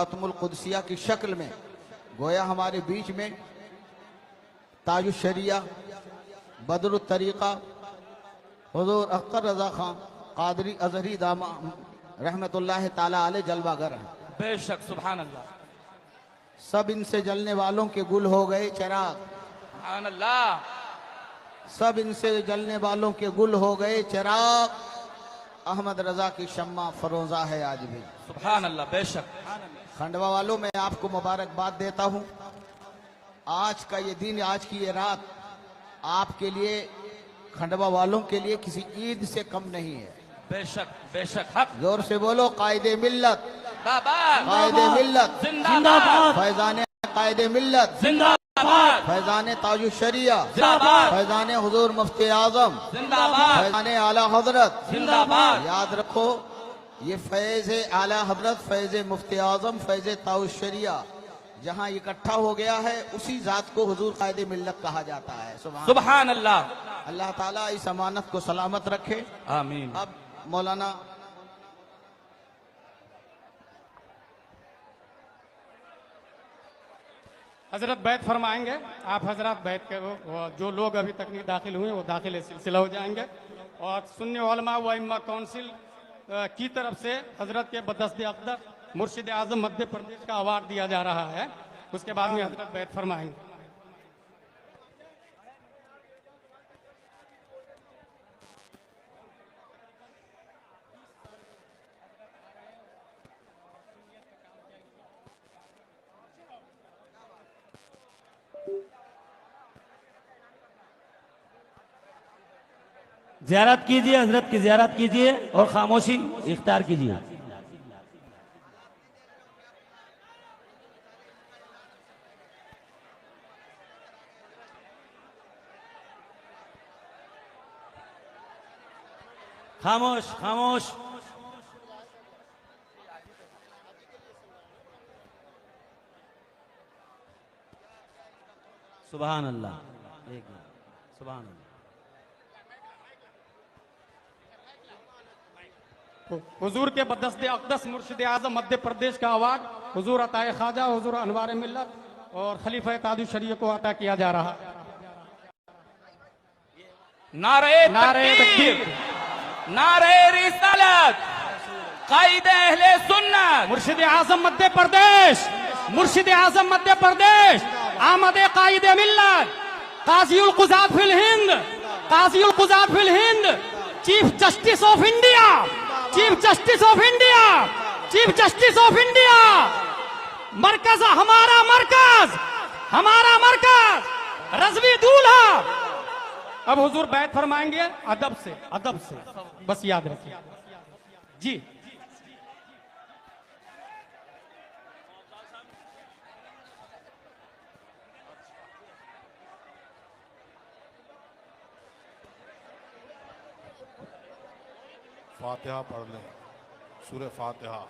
खत्मुल कुदसिया की शक्ल में गोया हमारे बीच में ताजुश शरिया बदरुत तरीक़ा हुज़ूर अख्तर रज़ा खां कादरी अज़हरी दामा रहमतुल्लाह ताला अलैह जलवागर हैं। बेशक सुभान अल्लाह। सब इनसे जलने वालों के गुल हो गए चिराग, सुभान अल्लाह। सब इनसे जलने वालों के गुल हो गए चिराग। अहमद रजा की शम्मा फरोजा है आज भी। सुभान अल्लाह। बेशक खंडवा वालों मैं आपको मुबारकबाद देता हूँ। आज का ये दिन, आज की ये रात आपके लिए, खंडवा वालों के लिए किसी ईद से कम नहीं है। बेशक बेशक हक। जोर से बोलो कायदे मिल्लत, जिंदाबाद कायदे मिल्लत जिंदाबाद, फैजाने कायदे मिल्लत जिंदाबाद, फैजाने ताजुश शरिया जिंदाबाद, फैजाने हुजूर मुफ्ती आजम जिंदाबाद, फैजाने आला हजरत जिंदाबाद। याद रखो ये फैज आला हजरत, फैज मुफ्ती आजम, फैज ताजुश शरिया जहाँ इकट्ठा हो गया है उसी जात को हुजूर कायदे मिल्लत कहा जाता है। सुभान अल्लाह। अल्लाह ताला इस अमानत को सलामत रखे, आमीन। अब मौलाना हजरत बैत फरमाएंगे। आप हजरत बैत के जो लोग अभी तक नहीं दाखिल हुए वो दाखिल सिलसिला हो जाएंगे। और सुन्नी उलमा व इम्मा काउंसिल की तरफ से हजरत के बदस्ते अक़दर मुर्शिद आज़म मध्य प्रदेश का अवार्ड दिया जा रहा है। उसके बाद में हजरत बैत फरमाएंगे। ज़ियारत कीजिए, हजरत की ज़ियारत कीजिए और खामोशी इख्तियार कीजिए। खामोश खामोश। सुभान अल्लाह। एक मिनट। सुभान अल्लाह। हुजूर के बदस्ते अक़दस मुर्शिद आज़म मध्य प्रदेश का अवार्ड हुजूर अताए ख्वाजा हुजूर अनवार मिल्लत और खलीफा ताजुश शरीय को अता किया जा रहा है। नारे तकबीर, नारे रिसालत, कायदे अहले सुन्नत, मुर्शिद आज़म मध्य प्रदेश, मुर्शिद आज़म मध्य प्रदेश, आमदे कायदे मिल्लत, काज़ीउल क़ुज़ात फिल हिंद, काज़ीउल क़ुज़ात फिल हिंद, chief justice of India, chief justice of India, chief justice of India. मरकज हमारा मरकज, हमारा मरकज, रज़वी दूल्हा। अब हुजूर बैत फरमाएंगे अदब से, अदब से, बस याद रखिए जी। फातिहा पढ़ लें, सूरह फातिहा।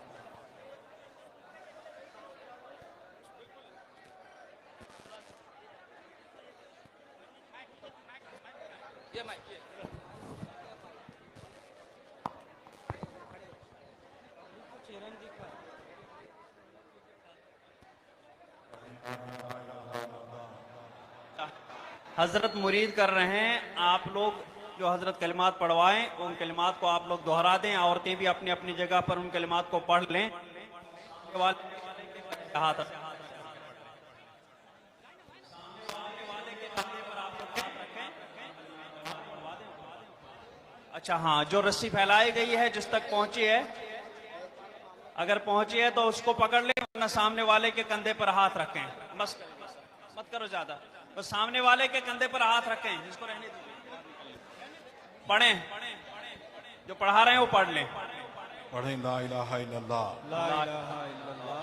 हजरत मुरीद कर रहे हैं, आप लोग जो हजरत कलिमात पढ़वाएं उन कलिमात को आप लोग दोहरा दें। औरतें भी अपनी अपनी जगह पर उन कलिमात को पढ़ लें। अच्छा हाँ, जो रस्सी फैलाई गई है जिस तक पहुंची है, अगर पहुंची है तो उसको पकड़ लें, वरना सामने वाले के कंधे पर हाथ रखें। बस मत करो ज्यादा, बस सामने वाले के कंधे पर हाथ रखें, जिसको रहने दीजिए। पढ़ें, जो पढ़ा रहे हैं वो पढ़ लें। पढ़ें ला इलाहा इल्लल्लाह, ला इलाहा इल्लल्लाह,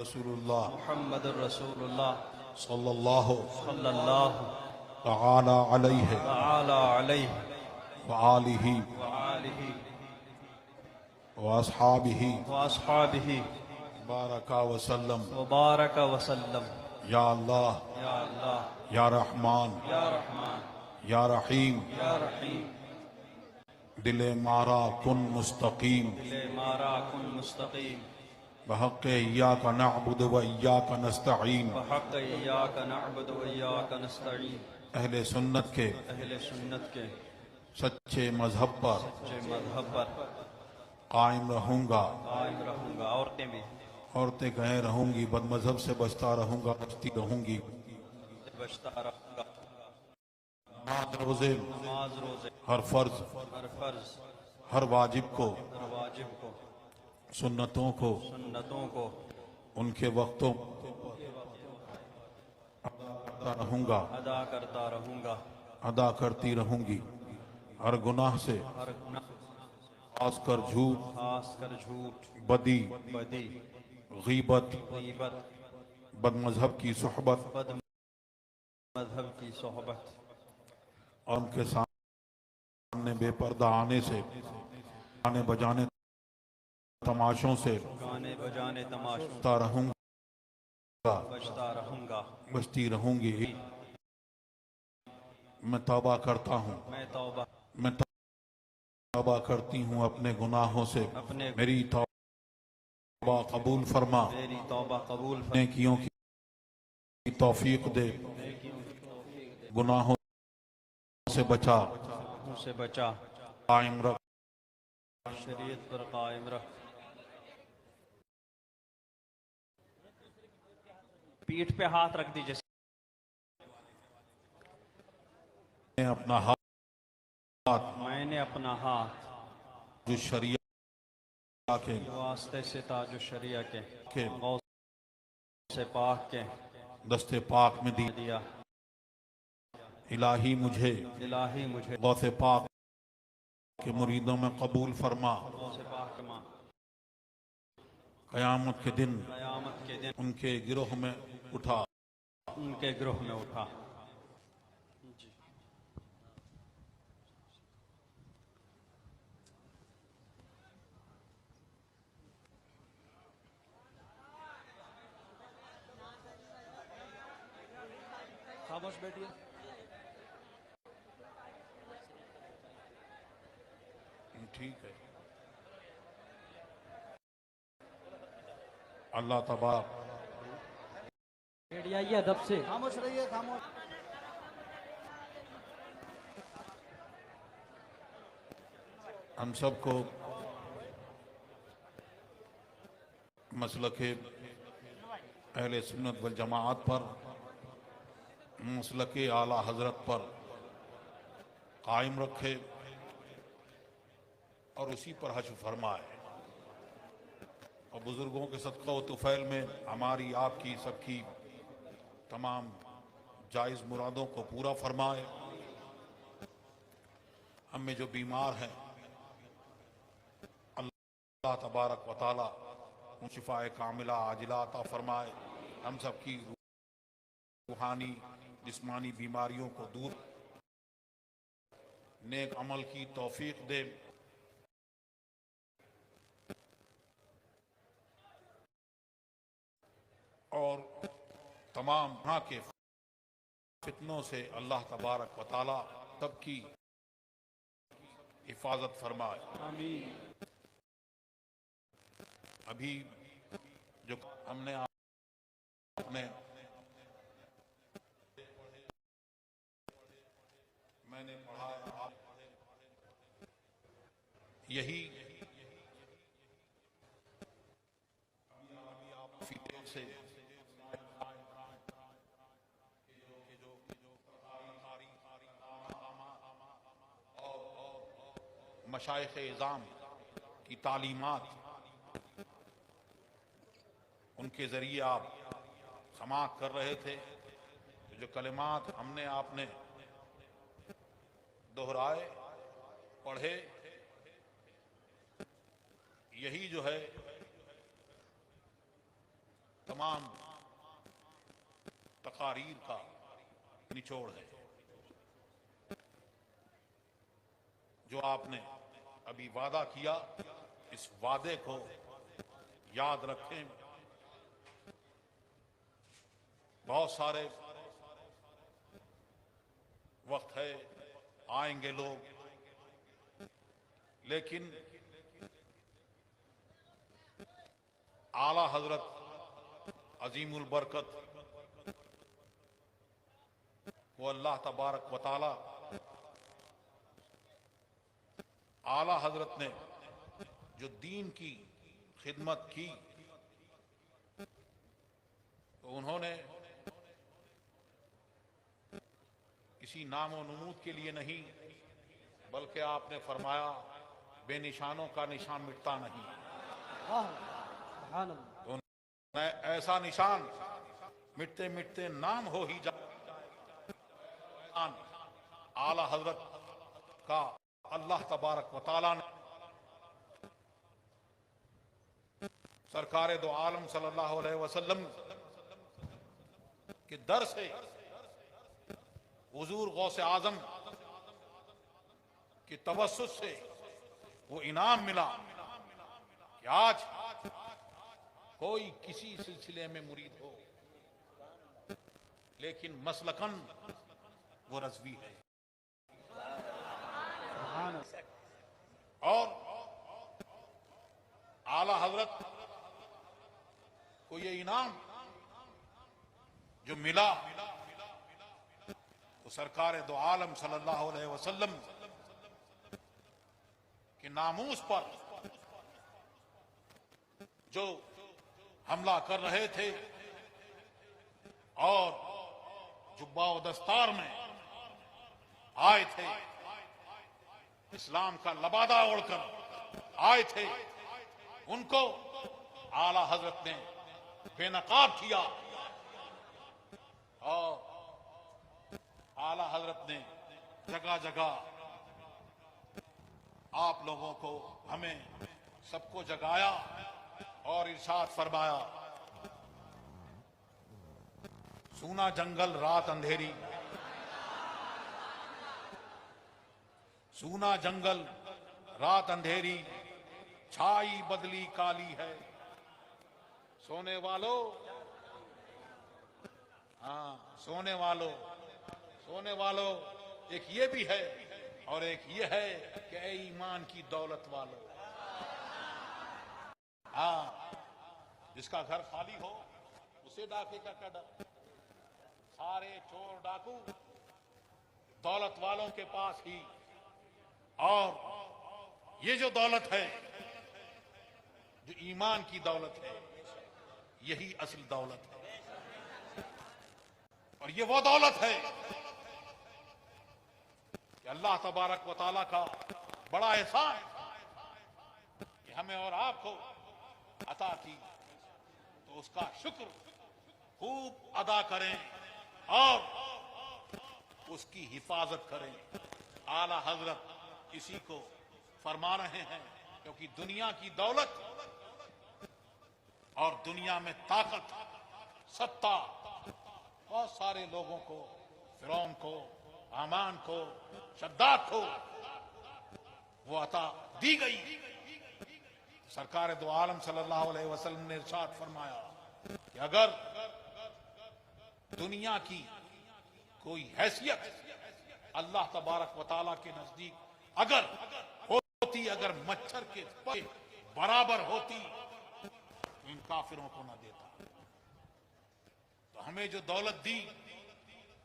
रसूलुल्लाह मुहम्मदुर रसूलुल्लाह सल्लल्लाहु सल्लल्लाहु तआला अलैहि अलैहि व आलिहि व अस्हाबिहि बारका वसल्लम। मुबारक वसल्लम। या अल्लाह, या अल्लाह, या रहमान, या रहमान, या रहीम, या रहीम, दिले मारा कुन मुस्तकीम, दिले मारा कुन मुस्तकीम, बहक़ इय्याका नअबुदु व इय्याका नस्तईन। बहक़ इय्याका नअबुदु व इय्याका नस्तईन। अहले सुन्नत के अहले सुन्नत के सच्चे मजहब पर सच्चे मजहब पर कायम रहूंगा। कायम रहूंगा। औरतें भी औरतें कहें रहूंगी, बदमजहब से बचता रहूंगा, बचती रहूंगी। बचता रहूंगा। नमाज रोजे, नमाज रोजे, हर फर्ज, हर फर्ज, हर वाजिब को, हर वाजिब को, सुन्नतों को, सुन्नतों को उनके वक्तों करता रहूंगा, अदा करता रहूंगा। अदा करती रहूंगी। हर गुनाह से, हर गुनाह, खासकर झूठ, खासकर झूठ, बदी, बदी, गीबत, गीबत, बदमजहब की सोहबत बद मजहब की सोहबत और उनके सामने बेपर्दा आने से, गाने बजाने तमाशों से गाने बजाने तमाशों बचता रहूंगा, बचता रहूंगा। बचती रहूंगी। मैं तौबा करता हूँ, मैं तौबा करती हूँ अपने गुनाहों से। अपने मेरी तौबा कबूल फरमा, मेरी तौबा कबूल नेकियों की तौफीक दे, गुनाहों से बचा, से बचा, कायम रख। शरीयत पर कायम रख। पीठ पे हाथ रख दीजिए। अपना हाथ मैंने अपना हाथ जो शरिया के वास्ते से ताजु शरिया के के गौस से पाक के दस्ते पाक में दिया। इलाही मुझे इलाही मुझे गौसे पाक के मुरीदों में कबूल फरमा। गौसे पाक मां कयामत के दिन उनके गिरोह में उठा। उनके गिरोह में उठा। खामोश बैठिए। ठीक है। अल्लाह तबारक आइए अदब से। खामोश रहिए, खामोश। हम सबको मसलके अहले सुन्नत वल जमाअत पर, मसलके आला हजरत पर कायम रखे और उसी पर हश्र फरमाए। और बुजुर्गों के सदक़ा व तुफ़ैल में हमारी, आपकी, सबकी तमाम जायज़ मुरादों को पूरा फरमाए। हम में जो बीमार हैं अल्लाह तबारक व तआला शिफ़ाए कामिला आजिला अता फरमाए। हम सबकी रूहानी जिस्मानी बीमारियों को दूर, नेक अमल की तौफीक दे। और तमाम यहाँ के फितनों से अल्लाह तबारक व तआला सबकी हिफाजत फरमाए। अभी जो हमने आपने मैंने पढ़ा, यही से मशाइख़ इज़ाम की तालीमात, उनके ज़रिए आप समाअत कर रहे थे। तो जो कलिमात हमने आपने दोहराए, पढ़े, यही जो है तमाम तकारीर का निचोड़ है। जो आपने अभी वादा किया, इस वादे को याद रखें। बहुत सारे वक्त है, आएंगे लोग, लेकिन आला हजरत अजीमुल बरकत वो अल्लाह तबारक व तआला आला हजरत ने जो दीन की खिदमत की तो उन्होंने किसी नामो नमूद के लिए नहीं, बल्कि आपने फरमाया बेनिशानों का निशान मिटता नहीं। तो ऐसा निशान मिटते मिटते नाम हो ही जा। आला हजरत का अल्लाह तबारक व तआला ने सरकार दो आलम सल्लल्लाहु अलैहि वसल्लम के दर से हुजूर गौसे आजम की तवस्सुत से वो इनाम मिला कि आज कोई किसी सिलसिले में मुरीद हो, लेकिन मसलकन वो रज़वी है। और आला हजरत को ये इनाम जो मिला तो सरकार दो आलम सल्लल्लाहु अलैहि वसल्लम के नामूस पर जो हमला कर रहे थे और जुब्बा व दस्तार में आए थे, इस्लाम का लबादा ओढ़कर आए थे, उनको आला हजरत ने बेनकाब किया और आला हजरत ने जगह जगह आप लोगों को, हमें सबको जगाया और इरशाद फरमाया, सूना जंगल रात अंधेरी, सूना जंगल रात अंधेरी, छाई बदली काली है, सोने वालों, हाँ सोने वालों, सोने वालों, एक ये भी है और एक ये है कि ऐ ईमान की दौलत वालों, हाँ जिसका घर खाली हो उसे डाके का क्या डर। सारे चोर डाकू दौलत वालों के पास ही, और ये जो दौलत है, जो ईमान की दौलत है, यही असल दौलत है। और ये वो दौलत है कि अल्लाह तबारक व तआला का बड़ा एहसान कि हमें और आपको अता की, तो उसका शुक्र खूब अदा करें और उसकी हिफाजत करें। आला हजरत इसी को फरमा रहे हैं, क्योंकि दुनिया की दौलत और दुनिया में ताकत, सत्ता बहुत सारे लोगों को, फिरौन को, हामान को, शद्दाद को वो अता दी गई। सरकार दो आलम सल्लल्लाहु अलैहि वसल्लम ने इरशाद फरमाया कि अगर दुनिया की कोई हैसियत अल्लाह तबारक व तआला के नजदीक अगर होती, अगर मच्छर के पर बराबर होती, तो इन काफिरों को ना देता। तो हमें जो दौलत दी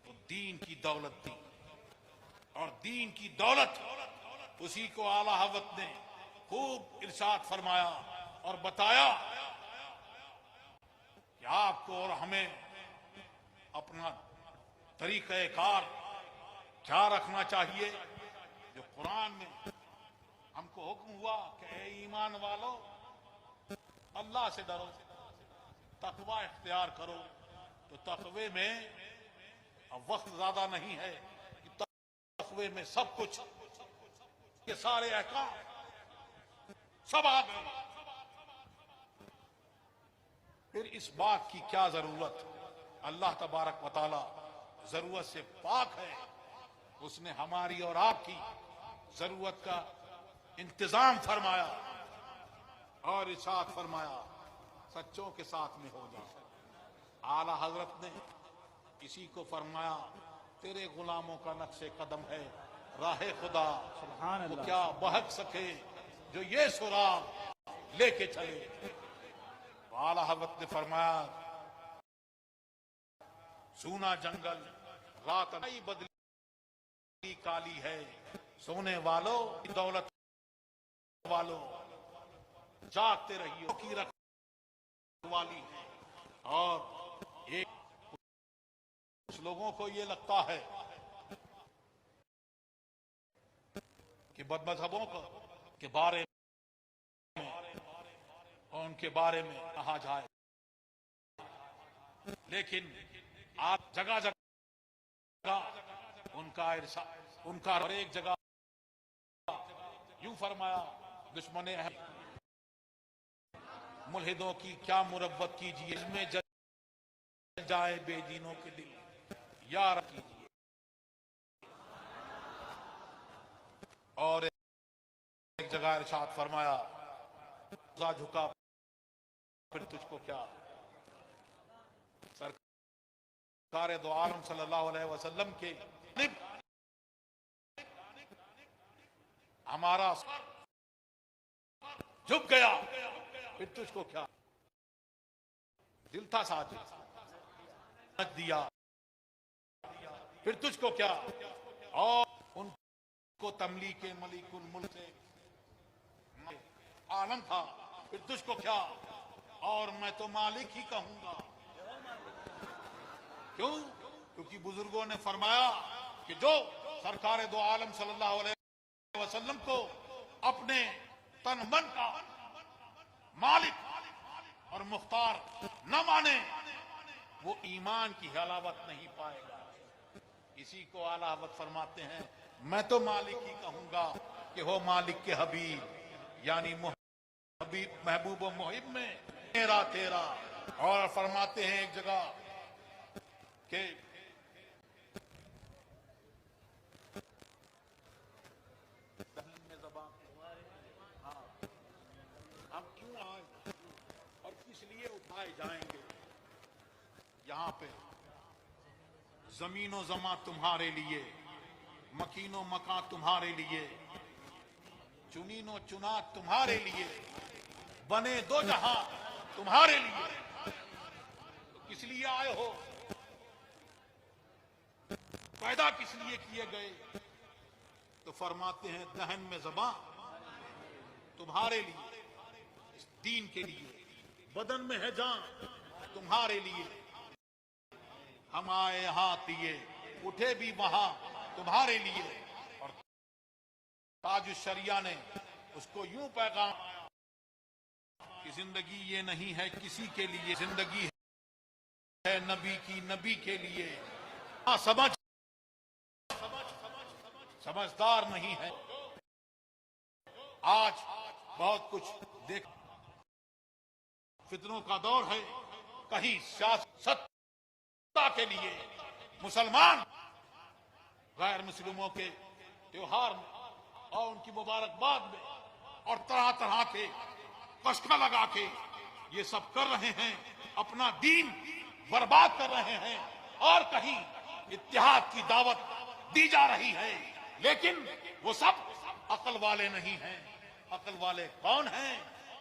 तो दीन की दौलत दी, और दीन की दौलत उसी को आला हजरत ने खूब इरशाद फरमाया और बताया कि आपको और हमें अपना तरीक़े-ए-कार क्या रखना चाहिए। जो कुरान में हमको हुक्म हुआ कि ऐ ईमान वालों, अल्लाह से डरो, तकवा इख्तियार करो, तो तकवे में अब वक्त ज्यादा नहीं है कि तकवे में सब कुछ, ये सारे अहकाम सब आ गए। फिर इस बात की क्या जरूरत, अल्लाह तबारक व तआला जरूरत से पाक है, उसने हमारी और आपकी जरूरत का इंतजाम फरमाया और इरशाद फरमाया, सच्चों के साथ में हो जाओ। आला हजरत ने इसी को फरमाया, तेरे गुलामों का नक्शे कदम है राहे खुदा, वो क्या बहक सके जो ये सुराग लेके चले। आला हज़रत ने फरमाया, सूना जंगल रात नई बदली काली है, सोने वालों दौलत वालों जागते रहिए की रखवाली है। और एक कुछ लोगों को ये लगता है कि बदमज़हबों के बारे में और उनके बारे में कहा जाए, लेकिन आप जगह जगह उनका और एक जगह यूं फरमाया, दुश्मने मुल्हिदों की क्या मुरब्बत कीजिए, इसमें जल जाए बेदीनों के दिल, यार कीजिए। और एक जगह इरशाद फरमाया, झुका फिर तुझको क्या। सरकार दो आलम सल्लल्लाहु अलैहि वसल्लम के हमारा झुक गया फिर तुझको क्या। दिल था साथ दिया फिर तुझको क्या। और उनको तमली के मलिकुल मुल्क से आलम था फिर तुझको क्या। और मैं तो मालिक ही कहूंगा। क्यों? क्योंकि बुजुर्गों ने फरमाया कि जो सरकार दो आलम सल्लल्लाहु अलैहि वसल्लम को अपने तन मन का मालिक और मुख्तार न माने वो ईमान की हलावत नहीं पाएगा। इसी को आला हज़रत फरमाते हैं, मैं तो मालिक ही कहूंगा कि हो मालिक के हबीब, यानी हबीब महबूब व मुहिब में मेरा तेरा। और फरमाते हैं एक जगह कि हम क्यों आए और किस लिए उठाए जाएंगे। यहां पे जमीनो जमा तुम्हारे लिए, मकीनो मकां तुम्हारे लिए, चुनीनो चुना तुम्हारे लिए, बने दो जहां तुम्हारे लिए। तो किस लिए आए हो, पैदा किस लिए किए गए। तो फरमाते हैं दहन में ज़बां तुम्हारे लिए, इस दीन के लिए, बदन में है जान तुम्हारे लिए। हम आए यहां दिए उठे भी वहां तुम्हारे लिए। और ताज शरिया ने उसको यूं पैगाम कि जिंदगी ये नहीं है किसी के लिए, जिंदगी है नबी की, नबी के लिए। समझदार नहीं है। आज बहुत कुछ देख, फितनों का दौर है। कहीं सत्ता के लिए मुसलमान गैर मुस्लिमों के त्योहार में और उनकी मुबारकबाद में और तरह तरह के कसका लगा के ये सब कर रहे हैं, अपना दीन बर्बाद कर रहे हैं। और कहीं इत्तेहाद की दावत दी जा रही है, लेकिन वो सब अकल वाले नहीं हैं। अकल वाले कौन हैं?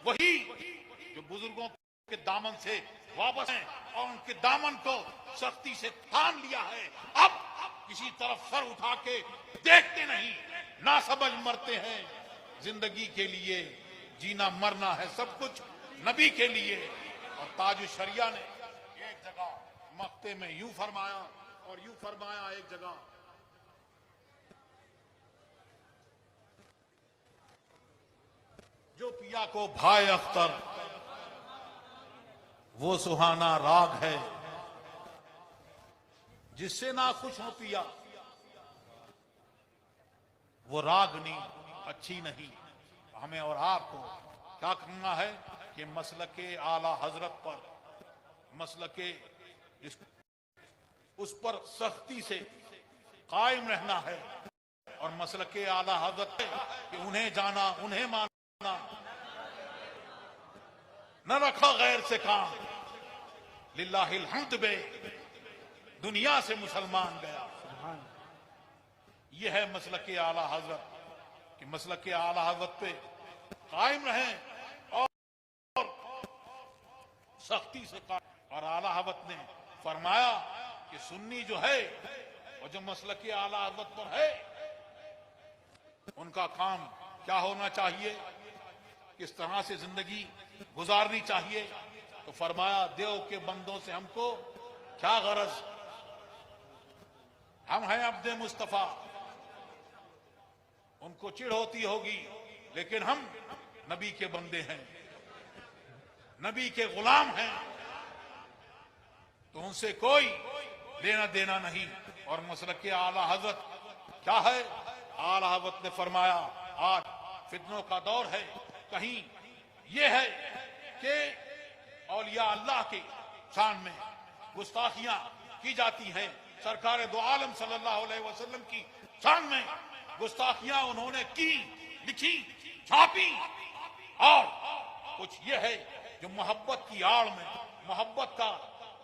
वही जो बुजुर्गों के दामन से वापस हैं और उनके दामन को सख्ती से थाम लिया है। अब किसी तरफ सर उठा के देखते नहीं, ना समझ मरते हैं। जिंदगी के लिए जीना मरना है सब कुछ नबी के लिए। और ताज शरिया ने एक जगह मक्ते में यूं फरमाया और यूं फरमाया एक जगह, जो पिया को भाई अख्तर वो सुहाना राग है, जिससे ना खुश हो पिया वो रागनी अच्छी नहीं। हमें और आपको क्या करना है कि मसलके आला हजरत पर, मसलके उस पर सख्ती से कायम रहना है। और मसलके आला हजरत कि उन्हें जाना, उन्हें मानना, न रखा गैर से काम। लिल्लाहिल हम्द बे दुनिया से मुसलमान गया। यह है मसलके आला हजरत कि मसलके आला हजरत पे कायम रहें और सख्ती से काट। और आला हज़रत ने फरमाया कि सुन्नी जो है और जो मसलक आला हज़रत पर है, उनका काम क्या होना चाहिए, किस तरह से जिंदगी गुजारनी चाहिए। तो फरमाया देव के बंदों से हमको क्या गरज, हम हैं अब्दे मुस्तफा, उनको चिढ़ होती होगी, लेकिन हम नबी के बंदे हैं, नबी के गुलाम हैं, तो उनसे कोई लेना देना नहीं। और मसलक आला हज़रत क्या है, आला हज़रत ने फरमाया आज फितनों का दौर है, कहीं यह है कि औलिया अल्लाह के शान में गुस्ताखियां की जाती हैं, सरकार दो आलम सल्लल्लाहु अलैहि वसल्लम की शान में गुस्ताखियां उन्होंने की, लिखी, छापी। और कुछ यह है जो मोहब्बत की आड़ में मोहब्बत का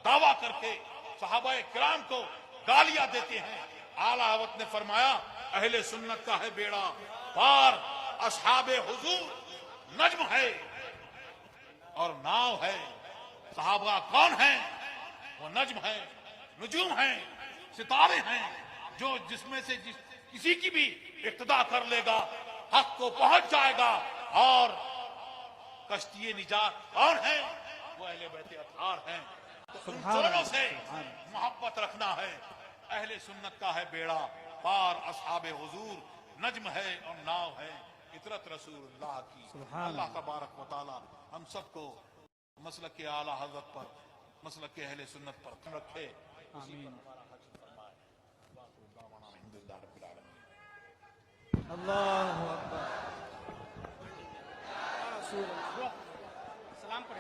दावा करके सहाबाए किराम को गालियां देते हैं। आला हज़रत ने फरमाया अहले सुन्नत का है बेड़ा पार, असहाबे हुजूर नज्म है और नाव है। सहाबा कौन है, वो नज्म है, नुजूम है, सितारे हैं, जो जिसमें से किसी की भी इक्तदा कर लेगा हक को पहुंच जाएगा। और कश्ती निजात कौन है, वो अहले बैत अतहार हैं। तो उन दोनों से मोहब्बत रखना है। अहले सुन्नत का है बेड़ा पार, असहाबे हुजूर नज्म है और नाव है इतरत रसूलुल्लाह की। अल्लाह तबारक व तआला हम सबको मसलक के आला हज़रत पर, मसलक के अहले सुन्नत पर रखे। आमीन।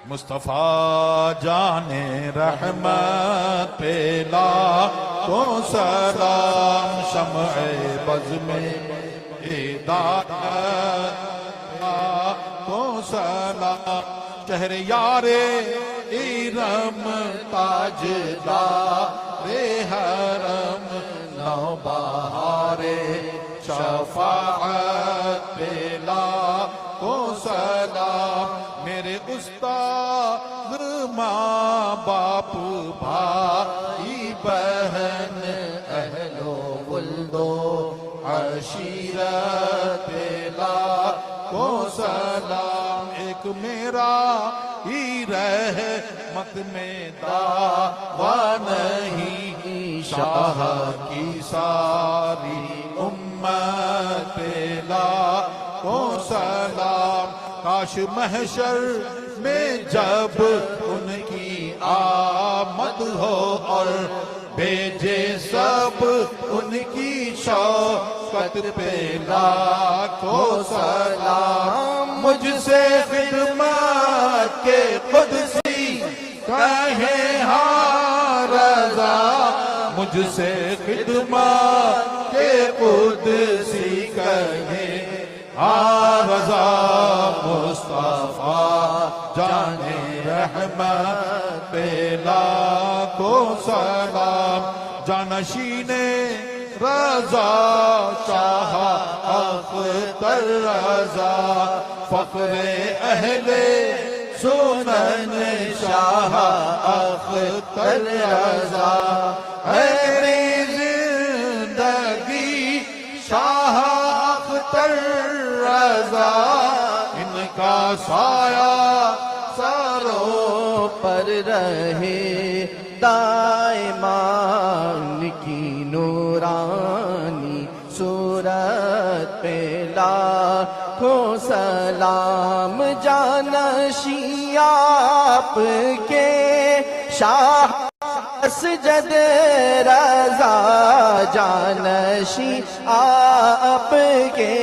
मुस्तफा जाने रहमत पे लाखों सलाम, शम्अ बज़ में हिदायत लाखों सलाम, चेहरे यारे इरम ताजदारे हरम, नौबहारे शफाअत पे लाखों सलाम, मेरे उस्ताद माँ बाप भाई बहन अहलो वुल्दो अशीरत लाखों सलाम, एक मेरा ही रहमत में दावा नहीं, शाह की सारी उम्मत लाखों सलाम, काश महशर में जब उनकी आमद हो और भेजे सब उनकी शौकत पे लाखों सलाम, मुझसे खिदमत के कुदसी कहे हाँ रज़ा, मुझसे खिदमत के कुदसी कहे हाँ रज़ा, मुस्तफा जाने रहमत पे लाखों सलाम, जानशीने रज़ा चाहा अख्तर रज़ा, फ़ख्रे अहले सुनन शाह अख्तर रज़ा, है जिंदगी शाह अख्तर रज़ा, इनका साया सरों पर रहे दाइमान की नूरानी सूरत पे लाखों सलाम, जानशी आपके शाह सजद रज़ा, जानशी आपके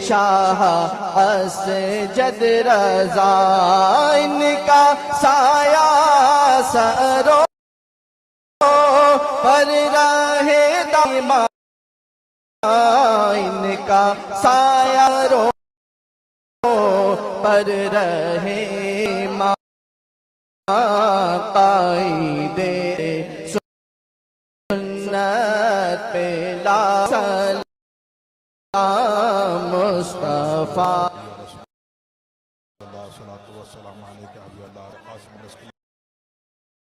शाह सजद रज़ा, इनका साया सरों पर रहे दाइमा, इनका साया सरों पर रहे मा, कायदे सुन्नत पे ला सलाम, मुस्तफा